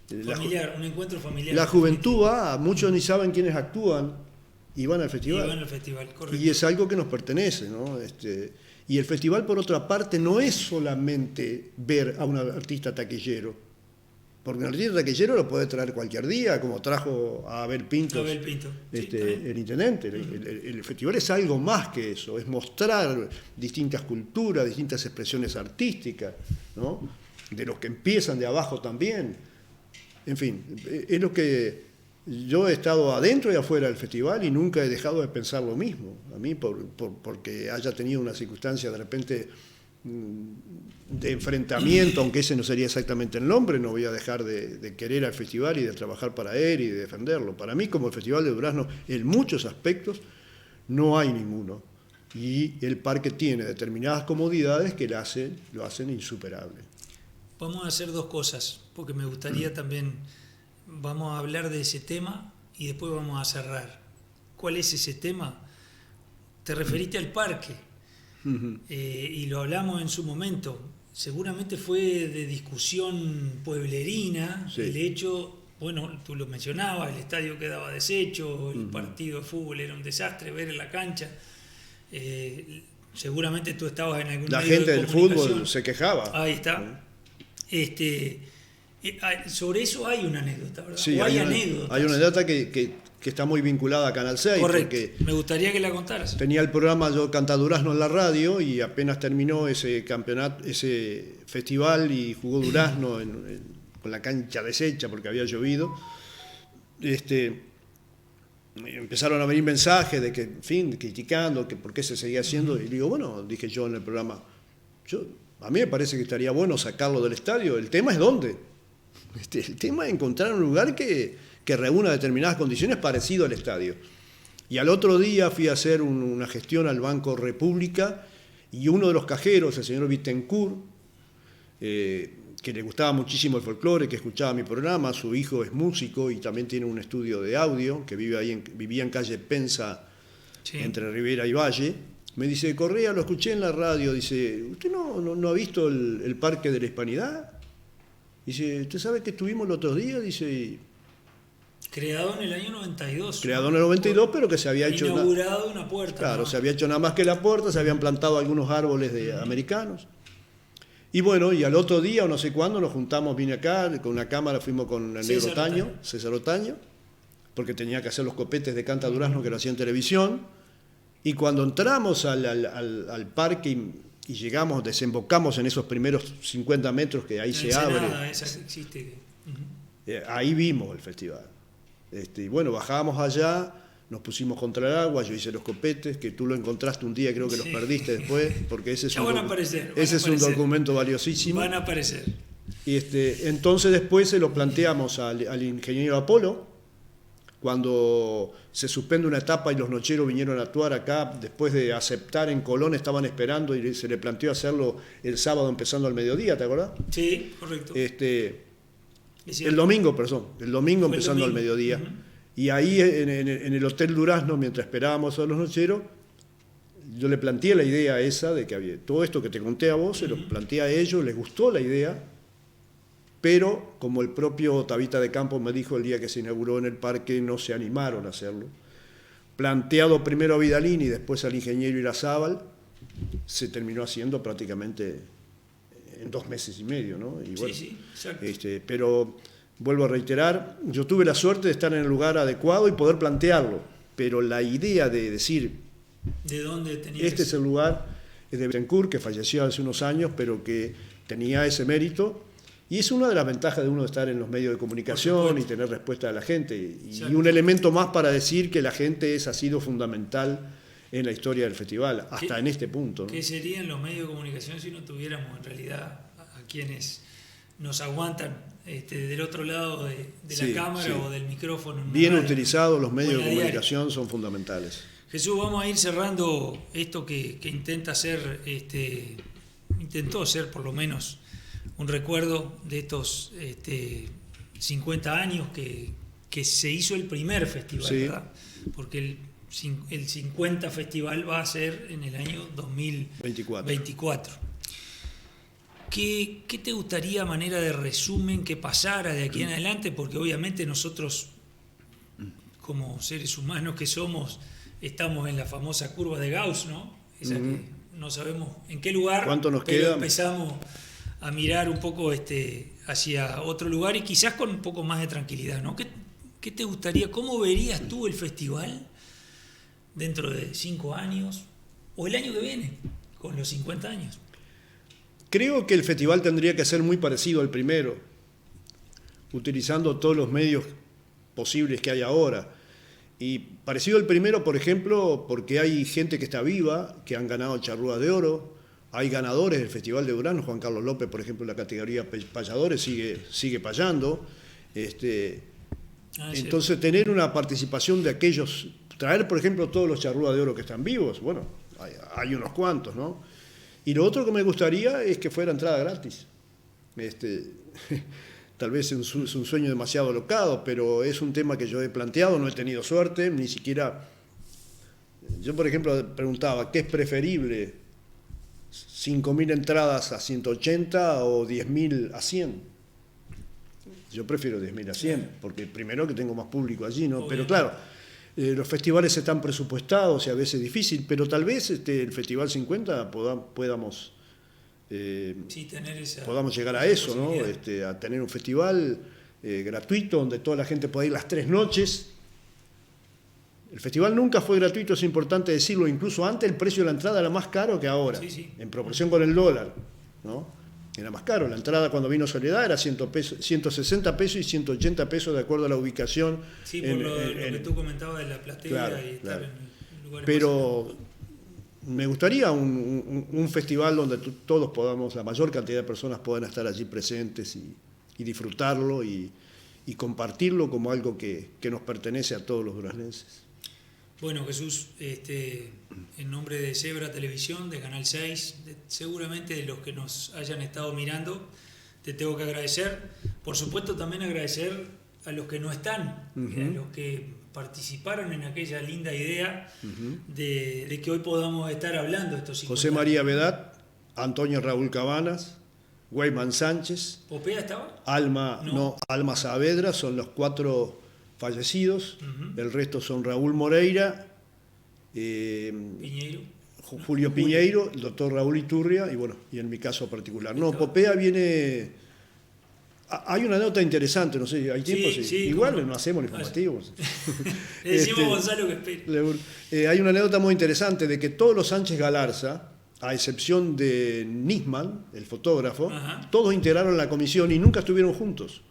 Familiar, un encuentro familiar. La juventud va, muchos ni saben quiénes actúan y van al festival. Y van al festival, correcto. Y es algo que nos pertenece, ¿no? Y el festival, por otra parte, no es solamente ver a un artista taquillero, porque un artista taquillero lo puede traer cualquier día, como trajo a Abel Pintos, el intendente. El festival es algo más que eso, es mostrar distintas culturas, distintas expresiones artísticas, ¿no? De los que empiezan de abajo también. En fin, es lo que yo he estado adentro y afuera del festival y nunca he dejado de pensar lo mismo. A mí, porque haya tenido una circunstancia de repente de enfrentamiento, aunque ese no sería exactamente el nombre, no voy a dejar de querer al festival y de trabajar para él y de defenderlo. Para mí, como el Festival de Durazno, en muchos aspectos no hay ninguno. Y el parque tiene determinadas comodidades que lo hacen insuperable. Vamos a hacer 2 cosas, porque me gustaría también, vamos a hablar de ese tema y después vamos a cerrar. ¿Cuál es ese tema? Te referiste al parque, y lo hablamos en su momento. Seguramente fue de discusión pueblerina, sí. El hecho, bueno, tú lo mencionabas, el estadio quedaba deshecho, el partido de fútbol era un desastre, ver en la cancha. Seguramente tú estabas en algún La medio gente de del fútbol se quejaba. Ahí está. Sobre eso hay una anécdota, ¿verdad? Sí, hay anécdotas. Hay una anécdota que está muy vinculada a Canal 6. Correcto. Me gustaría que la contaras. Tenía el programa Yo Canta Durazno en la radio y apenas terminó ese campeonato, ese festival y jugó Durazno con la cancha deshecha porque había llovido. Empezaron a venir mensajes de que, en fin, criticando que por qué se seguía haciendo. Y digo, bueno, dije yo en el programa, a mí me parece que estaría bueno sacarlo del estadio. El tema es dónde. El tema es encontrar un lugar que reúna determinadas condiciones parecido al estadio. Y al otro día fui a hacer una gestión al Banco República y uno de los cajeros, el señor Bittencourt, que le gustaba muchísimo el folclore, que escuchaba mi programa, su hijo es músico y también tiene un estudio de audio, que vivía en calle Pensa, sí, entre Rivera y Valle. Me dice, Correa, lo escuché en la radio. Dice, ¿usted no ha visto el Parque de la Hispanidad? Dice, ¿usted sabe que estuvimos el otro día? Dice, creado en el año 92. Creado en el 92, pero que se había hecho... Inaugurado una puerta. Claro, ¿no? Se había hecho nada más que la puerta, se habían plantado algunos árboles americanos. Y bueno, y al otro día, o no sé cuándo, nos juntamos, vine acá, con una cámara, fuimos con el negro César Otaño, porque tenía que hacer los copetes de Canta Durazno que lo hacía en televisión. Y cuando entramos al parque y llegamos, desembocamos en esos primeros 50 metros que ahí se abre, esa que existe. ahí vimos el festival. Y bueno, bajábamos allá, nos pusimos contra el agua, yo hice los copetes, que tú lo encontraste un día, creo que los perdiste después, porque ese es, un documento valiosísimo. Van a aparecer. Y entonces después se lo planteamos al ingeniero Apolo, cuando se suspende una etapa y los nocheros vinieron a actuar acá, después de aceptar en Colón, estaban esperando y se le planteó hacerlo el sábado empezando al mediodía, ¿te acordás? Sí, correcto. El domingo empezando al mediodía. Y ahí en el Hotel Durazno, mientras esperábamos a los nocheros, yo le planteé la idea esa de que había todo esto que te conté a vos, se lo planteé a ellos, les gustó la idea, pero como el propio Tabita de Campos me dijo el día que se inauguró en el parque, no se animaron a hacerlo. Planteado primero a Vidalín y después al ingeniero Irazábal, se terminó haciendo prácticamente en 2 meses y medio, ¿no? Y bueno, sí, exacto. Pero vuelvo a reiterar, yo tuve la suerte de estar en el lugar adecuado y poder plantearlo, pero la idea de decir, ¿de dónde tenía este es el lugar, es de Betancourt, que falleció hace unos años, pero que tenía ese mérito, y es una de las ventajas de uno de estar en los medios de comunicación y tener respuesta de la gente, y un elemento más para decir que la gente ha sido fundamental en la historia del festival, hasta en este punto, ¿no? ¿Qué serían los medios de comunicación si no tuviéramos en realidad a quienes nos aguantan del otro lado de la cámara o del micrófono? Bien utilizados los medios de comunicación son fundamentales. Jesús, vamos a ir cerrando esto que intenta ser, intentó ser por lo menos un recuerdo de estos 50 años que se hizo el primer festival, ¿verdad? Porque el 50 festival va a ser en el año 2024. ¿Qué te gustaría, a manera de resumen, que pasara de aquí en adelante? Porque obviamente nosotros, como seres humanos que somos, estamos en la famosa curva de Gauss, ¿no? Esa que no sabemos en qué lugar, ¿cuánto nos pero queda? Empezamos a mirar un poco hacia otro lugar y quizás con un poco más de tranquilidad, ¿no? ¿Qué te gustaría? ¿Cómo verías tú el festival dentro de 5 años o el año que viene, con los 50 años? Creo que el festival tendría que ser muy parecido al primero, utilizando todos los medios posibles que hay ahora. Y parecido al primero, por ejemplo, porque hay gente que está viva, que han ganado charrúas de oro, hay ganadores del Festival de Durazno, Juan Carlos López, por ejemplo, en la categoría payadores sigue payando. Entonces, tener una participación de aquellos, traer, por ejemplo, todos los charrúas de oro que están vivos, bueno, hay unos cuantos, ¿no? Y lo otro que me gustaría es que fuera entrada gratis. Tal vez es un sueño demasiado alocado, pero es un tema que yo he planteado, no he tenido suerte, ni siquiera... Yo, por ejemplo, preguntaba, ¿qué es preferible? ¿5.000 entradas a 180 o 10.000 a 100? Yo prefiero 10.000 a 100, porque primero que tengo más público allí, ¿no? Pero claro, los festivales están presupuestados y a veces es difícil, pero tal vez el Festival 50 podamos llegar a eso, ¿no? A tener un festival gratuito donde toda la gente pueda ir las 3 noches. El festival nunca fue gratuito, es importante decirlo, incluso antes el precio de la entrada era más caro que ahora, en proporción con el dólar, ¿no? Era más caro. La entrada cuando vino Soledad era 160 pesos y 180 pesos de acuerdo a la ubicación. Sí, por lo que tú comentabas de la platea y estar en lugares. Pero me gustaría un festival donde todos podamos, la mayor cantidad de personas puedan estar allí presentes y disfrutarlo y compartirlo como algo que nos pertenece a todos los duraznenses. Bueno, Jesús, en nombre de Zebra Televisión, de Canal 6, seguramente de los que nos hayan estado mirando, te tengo que agradecer. Por supuesto, también agradecer a los que no están, a los que participaron en aquella linda idea de que hoy podamos estar hablando de estos 50 José María Vedat, Antonio Raúl Cabanas, Weyman Sánchez. ¿Popea estaba? Alma Saavedra, son los 4 fallecidos. El resto son Raúl Moreira, Piñeiro. Julio Piñeiro, el doctor Raúl Iturria y en mi caso particular. No, Popea viene Hay una nota interesante, no sé, ¿hay tiempo? Sí, sí, igual como... no hacemos el informativo. Le decimos a Gonzalo que espere. Hay una anécdota muy interesante de que todos los Sánchez Galarza, a excepción de Nisman, el fotógrafo, Ajá. todos integraron la comisión y nunca estuvieron juntos.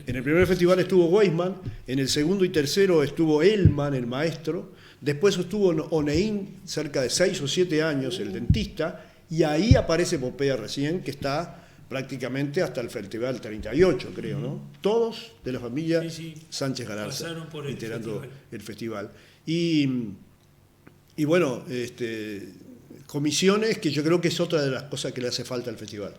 En el primer festival estuvo Weisman, en el segundo y tercero estuvo Elman, el maestro, después estuvo Oneín, cerca de 6 o 7 años, el dentista, y ahí aparece Popea recién, que está prácticamente hasta el Festival 38, creo, ¿no? Todos de la familia Sánchez Galarza integrando el festival. Y bueno, comisiones, que yo creo que es otra de las cosas que le hace falta al festival.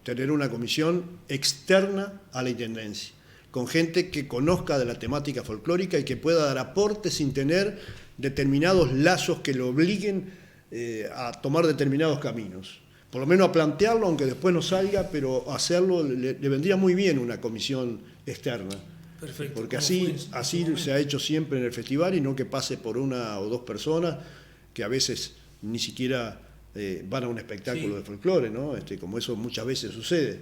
Tener una comisión externa a la intendencia, con gente que conozca de la temática folclórica y que pueda dar aportes sin tener determinados lazos que lo obliguen a tomar determinados caminos. Por lo menos a plantearlo, aunque después no salga, pero hacerlo le vendría muy bien una comisión externa. Perfecto. Porque así se ha hecho siempre en el festival y no que pase por una o dos personas que a veces ni siquiera van a un espectáculo de folclore, ¿no? Como eso muchas veces sucede.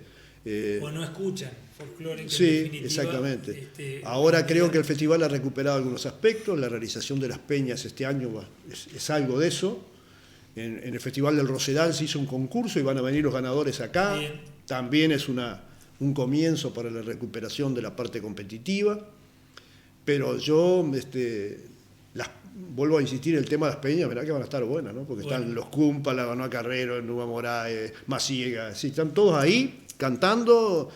O no escuchan folclore. Sí, exactamente. Ahora creo que el festival ha recuperado algunos aspectos, la realización de las peñas este año es algo de eso. En el Festival del Rosedal se hizo un concurso y van a venir los ganadores acá. Bien. También es un comienzo para la recuperación de la parte competitiva. Pero yo vuelvo a insistir en el tema de las peñas, verá que van a estar buenas, ¿no? Porque están los Cumpa, la Ganoa Carrero, Nuba Moraes, Maciega, sí, están todos ahí cantando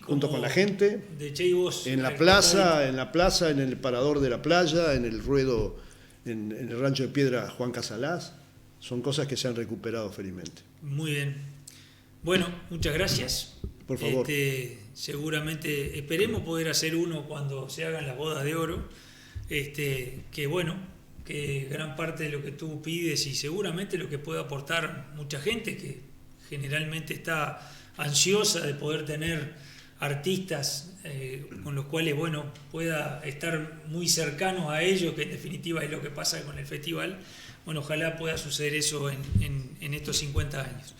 junto con la gente. De Che y vos, en la plaza, en el parador de la playa, en el ruedo, en el rancho de piedra Juan Casalás. Son cosas que se han recuperado felizmente. Muy bien. Bueno, muchas gracias. Por favor. Seguramente esperemos poder hacer uno cuando se hagan las bodas de oro. Que bueno, que gran parte de lo que tú pides y seguramente lo que puede aportar mucha gente que generalmente está ansiosa de poder tener artistas con los cuales pueda estar muy cercanos a ellos, que en definitiva es lo que pasa con el festival. Bueno, ojalá pueda suceder eso en estos 50 años.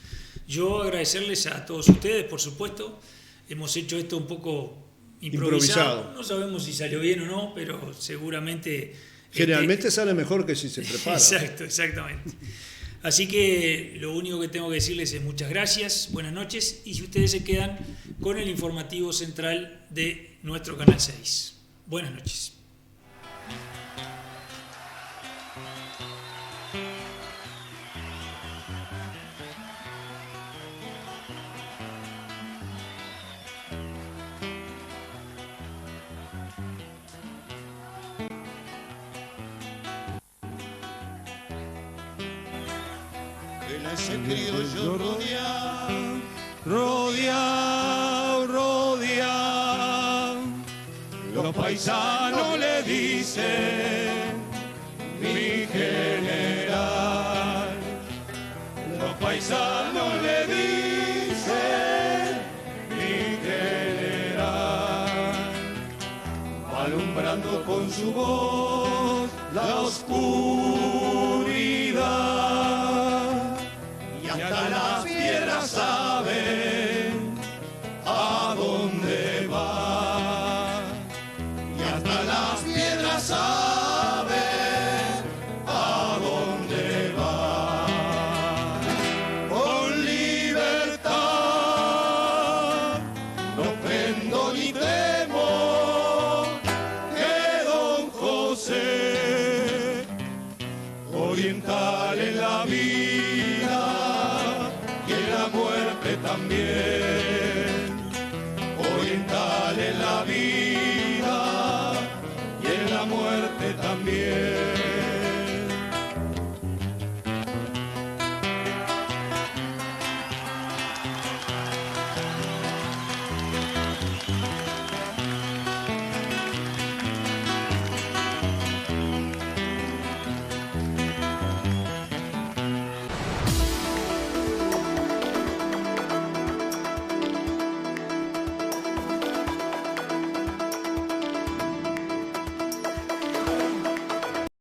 Yo agradecerles a todos ustedes, por supuesto. Hemos hecho esto un poco improvisado. No sabemos si salió bien o no, pero seguramente... Generalmente sale mejor que si se prepara. Exacto, exactamente. Así que lo único que tengo que decirles es muchas gracias, buenas noches, y si ustedes se quedan con el informativo central de nuestro Canal 6. Buenas noches. Ese criollo rodea, los paisanos le dicen mi general, los paisanos le dicen mi general, alumbrando con su voz la oscuridad. Hasta las piedras saben a dónde va. Y hasta las piedras saben a dónde va. Con libertad no prendo ni temo que don José, oriental en la vida, también, oriental en la vida y en la muerte también.